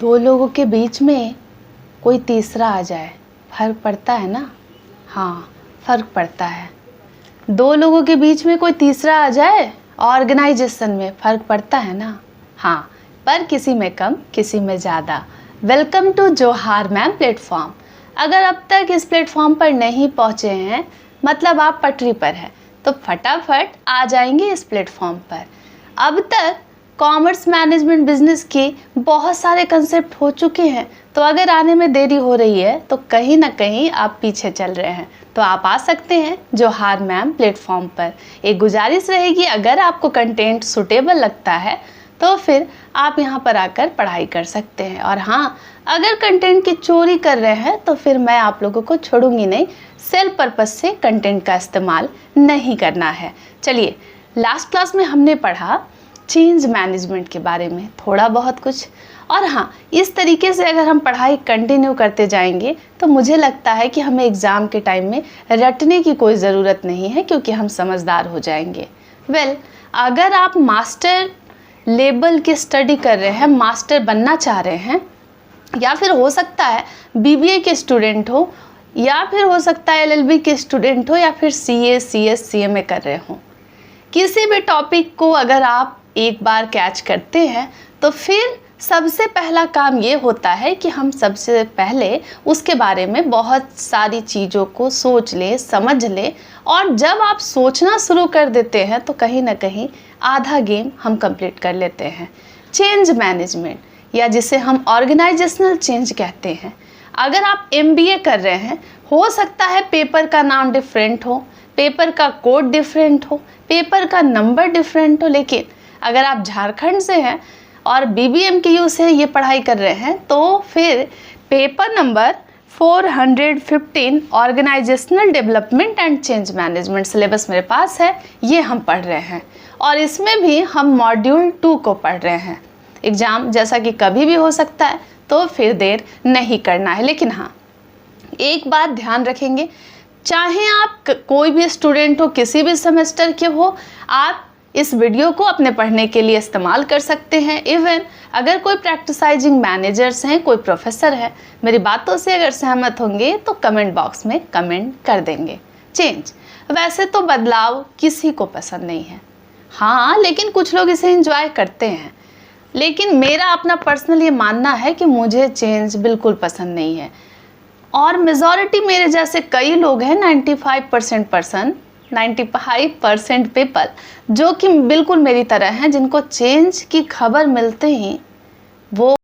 दो लोगों के बीच में कोई तीसरा आ जाए, फ़र्क पड़ता है ना? हाँ, फ़र्क पड़ता है। दो लोगों के बीच में कोई तीसरा आ जाए, ऑर्गेनाइजेशन में फ़र्क पड़ता है ना? हाँ, पर किसी में कम, किसी में ज़्यादा। वेलकम टू जोहार मैम प्लेटफॉर्म। अगर अब तक इस प्लेटफॉर्म पर नहीं पहुँचे हैं, मतलब आप पटरी पर हैं, तो फटाफट आ जाएंगे इस प्लेटफॉर्म पर। अब तक कॉमर्स मैनेजमेंट बिजनेस के बहुत सारे कंसेप्ट हो चुके हैं, तो अगर आने में देरी हो रही है तो कहीं ना कहीं आप पीछे चल रहे हैं, तो आप आ सकते हैं जोहार मैम प्लेटफॉर्म पर। एक गुजारिश रहेगी, अगर आपको कंटेंट सुटेबल लगता है तो फिर आप यहाँ पर आकर पढ़ाई कर सकते हैं। और हाँ, अगर कंटेंट की चोरी कर रहे हैं तो फिर मैं आप लोगों को छोड़ूंगी नहीं। सेल्फ पर्पस से कंटेंट का इस्तेमाल नहीं करना है। चलिए, लास्ट क्लास में हमने पढ़ा चेंज मैनेजमेंट के बारे में थोड़ा बहुत कुछ। और हाँ, इस तरीके से अगर हम पढ़ाई कंटिन्यू करते जाएंगे तो मुझे लगता है कि हमें एग्ज़ाम के टाइम में रटने की कोई ज़रूरत नहीं है, क्योंकि हम समझदार हो जाएंगे। अगर आप मास्टर लेवल की स्टडी कर रहे हैं, मास्टर बनना चाह रहे हैं, या फिर हो सकता है बीबीए के स्टूडेंट हो, या फिर हो सकता है एलएलबी के स्टूडेंट हो, या फिर सीए, सीएस, सीएमए कर रहे हो, किसी भी टॉपिक को अगर आप एक बार कैच करते हैं तो फिर सबसे पहला काम ये होता है कि हम सबसे पहले उसके बारे में बहुत सारी चीज़ों को सोच लें, समझ लें। और जब आप सोचना शुरू कर देते हैं तो कहीं ना कहीं आधा गेम हम कंप्लीट कर लेते हैं। चेंज मैनेजमेंट, या जिसे हम ऑर्गेनाइजेशनल चेंज कहते हैं। अगर आप एमबीए कर रहे हैं, हो सकता है पेपर का नाम डिफरेंट हो, पेपर का कोड डिफरेंट हो, पेपर का नंबर डिफरेंट हो, लेकिन अगर आप झारखंड से हैं और बीबीएमकेयू से ये पढ़ाई कर रहे हैं तो फिर paper number 415 organisational development and change management syllabus मेरे पास है, ये हम पढ़ रहे हैं। और इसमें भी हम मॉड्यूल 2 को पढ़ रहे हैं। एग्ज़ाम जैसा कि कभी भी हो सकता है, तो फिर देर नहीं करना है। लेकिन हाँ, एक बात ध्यान रखेंगे, चाहे आप कोई भी स्टूडेंट हो, किसी भी सेमेस्टर के हो, आप इस वीडियो को अपने पढ़ने के लिए इस्तेमाल कर सकते हैं। इवन अगर कोई प्रैक्टिसाइजिंग मैनेजर्स हैं, कोई प्रोफेसर है, मेरी बातों से अगर सहमत होंगे तो कमेंट बॉक्स में कमेंट कर देंगे। चेंज, वैसे तो बदलाव किसी को पसंद नहीं है, हाँ, लेकिन कुछ लोग इसे एंजॉय करते हैं। लेकिन मेरा अपना पर्सनल ये मानना है कि मुझे चेंज बिल्कुल पसंद नहीं है। और मेजॉरिटी मेरे जैसे कई लोग हैं, 95% पीपल जो कि बिल्कुल मेरी तरह हैं, जिनको चेंज की खबर मिलते ही वो